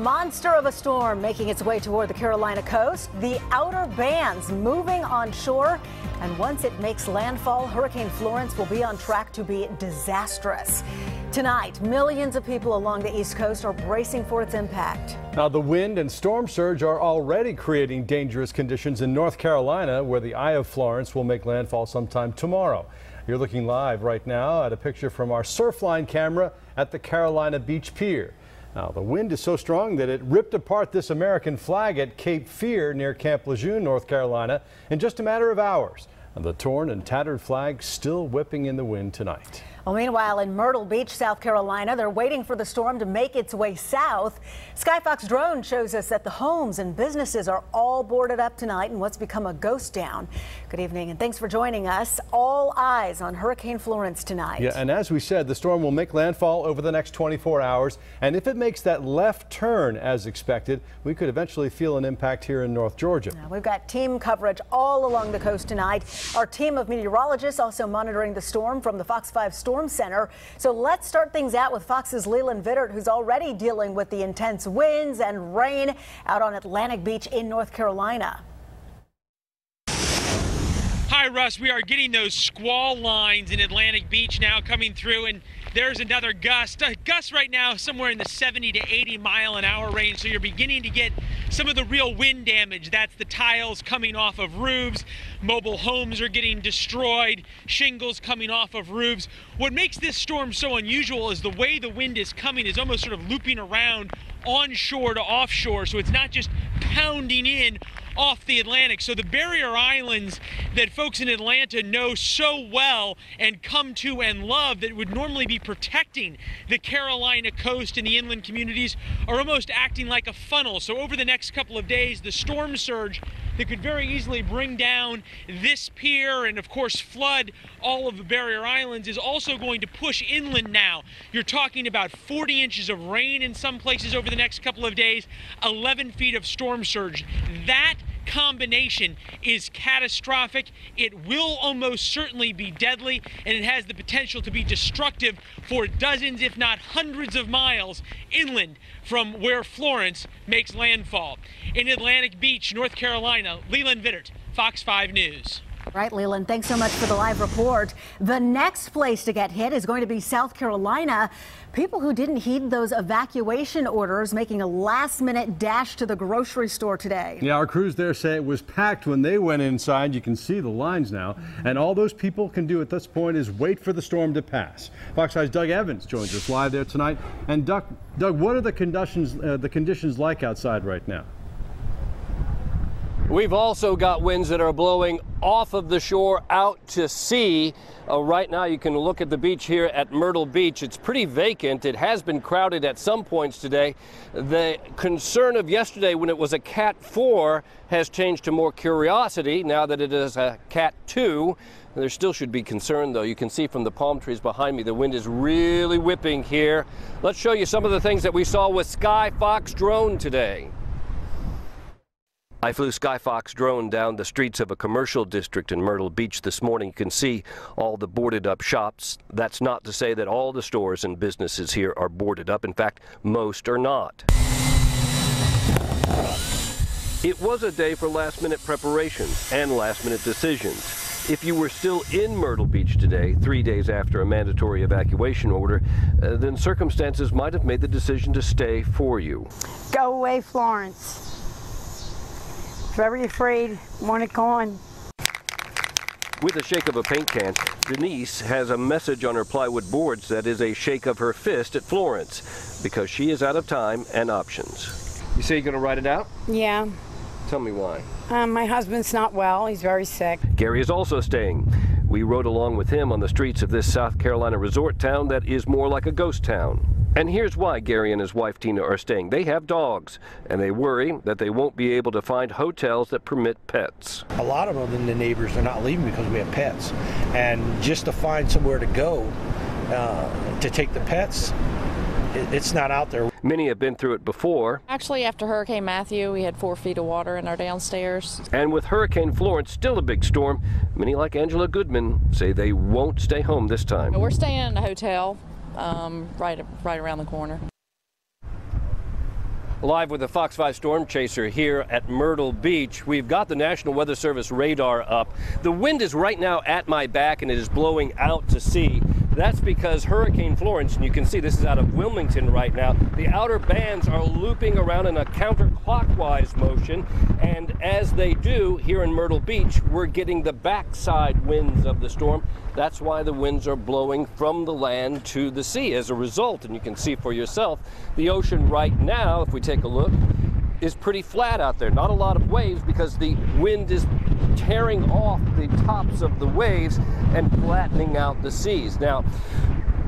monster of a storm making its way toward the Carolina coast. The outer bands moving on shore. And once it makes landfall, Hurricane Florence will be on track to be disastrous. Tonight, millions of people along the East Coast are bracing for its impact. Now, the wind and storm surge are already creating dangerous conditions in North Carolina, where the eye of Florence will make landfall sometime tomorrow. You're looking live right now at a picture from our Surfline camera at the Carolina Beach Pier. Now, the wind is so strong that it ripped apart this American flag at Cape Fear near Camp Lejeune, North Carolina, in just a matter of hours. And the torn and tattered flag still whipping in the wind tonight. Well, meanwhile, in Myrtle Beach, South Carolina, they're waiting for the storm to make its way south. Skyfox drone shows us that the homes and businesses are all boarded up tonight in what's become a ghost town. Good evening, and thanks for joining us. All eyes on Hurricane Florence tonight. Yeah, and as we said, the storm will make landfall over the next 24 hours. And if it makes that left turn as expected, we could eventually feel an impact here in North Georgia. Now, we've got team coverage all along the coast tonight. Our team of meteorologists also monitoring the storm from the Fox 5 Storm Center. So let's start things out with Fox's Leland Vittert, who's already dealing with the intense winds and rain out on Atlantic Beach in North Carolina. Hi, Russ. We are getting those squall lines in Atlantic Beach now coming through, and there's another gust. A gust right now somewhere in the 70 to 80 mile an hour range. So you're beginning to get some of the real wind damage. That's the tiles coming off of roofs. Mobile homes are getting destroyed. Shingles coming off of roofs. What makes this storm so unusual is the way the wind is coming is almost sort of looping around onshore to offshore. So it's not just pounding in off the Atlantic. So the barrier islands that folks in Atlanta know so well and come to and love, that would normally be protecting the Carolina coast and the inland communities, are almost acting like a funnel. So over the next couple of days, the storm surge that could very easily bring down this pier and of course flood all of the barrier islands is also going to push inland now. You're talking about 40 inches of rain in some places over the next couple of days, 11 feet of storm surge. That combination is catastrophic. It will almost certainly be deadly, and it has the potential to be destructive for dozens, if not hundreds of miles inland from where Florence makes landfall. In Atlantic Beach, North Carolina, Leland Vittert, Fox 5 News. Right, Leland, thanks so much for the live report. The next place to get hit is going to be South Carolina. People who didn't heed those evacuation orders making a last-minute dash to the grocery store today. Yeah, our crews there say it was packed when they went inside. You can see the lines now. And all those people can do at this point is wait for the storm to pass. Fox 5's Doug Evans joins us live there tonight. And Doug, what are the conditions like outside right now? We've also got winds that are blowing off of the shore out to sea. Right now you can look at the beach here at Myrtle Beach. It's pretty vacant. It has been crowded at some points today. The concern of yesterday when it was a Cat 4 has changed to more curiosity now that it is a Cat 2. There still should be concern, though. You can see from the palm trees behind me, the wind is really whipping here. Let's show you some of the things that we saw with Skyfox drone today. I flew Skyfox drone down the streets of a commercial district in Myrtle Beach this morning. You can see all the boarded up shops. That's not to say that all the stores and businesses here are boarded up. In fact, most are not. It was a day for last-minute preparations and last-minute decisions. If you were still in Myrtle Beach today, 3 days after a mandatory evacuation order, then circumstances might have made the decision to stay for you. Go away, Florence. Very afraid, want it gone. With a shake of a paint can, Denise has a message on her plywood boards that is a shake of her fist at Florence, because she is out of time and options. You say you're going to write it out? Yeah. Tell me why. My husband's not well. He's very sick. Gary is also staying. We rode along with him on the streets of this South Carolina resort town that is more like a ghost town. And here's why Gary and his wife Tina are staying. They have dogs, and they worry that they won't be able to find hotels that permit pets. A lot of them, the neighbors, are not leaving because we have pets. And just to find somewhere to go to take the pets, it's not out there. Many have been through it before. Actually, after Hurricane Matthew, we had 4 feet of water in our downstairs. And with Hurricane Florence still a big storm, many like Angela Goodman say they won't stay home this time. We're staying in a hotel right around the corner. Live with the Fox 5 Storm Chaser here at Myrtle Beach. We've got the National Weather Service radar up. The wind is right now at my back and it is blowing out to sea. That's because Hurricane Florence, and you can see this is out of Wilmington right now, the outer bands are looping around in a counterclockwise motion, and as they do here in Myrtle Beach, we're getting the backside winds of the storm. That's why the winds are blowing from the land to the sea as a result, and you can see for yourself, the ocean right now, if we take a look, is pretty flat out there. Not a lot of waves because the wind is tearing off the tops of the waves and flattening out the seas. Now,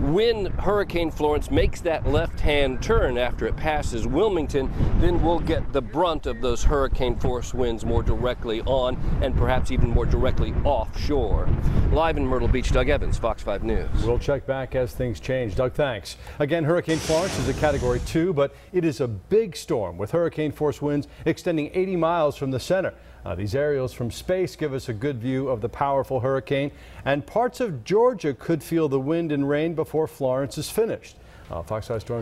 when Hurricane Florence makes that left-hand turn after it passes Wilmington, then we'll get the brunt of those hurricane force winds more directly on and perhaps even more directly offshore. Live in Myrtle Beach, Doug Evans, Fox 5 News. We'll check back as things change. Doug, thanks. Again, Hurricane Florence is a Category 2, but it is a big storm with hurricane force winds extending 80 miles from the center. These aerials from space give us a good view of the powerful hurricane, and parts of Georgia could feel the wind and rain before Florence is finished. Fox 5 Storm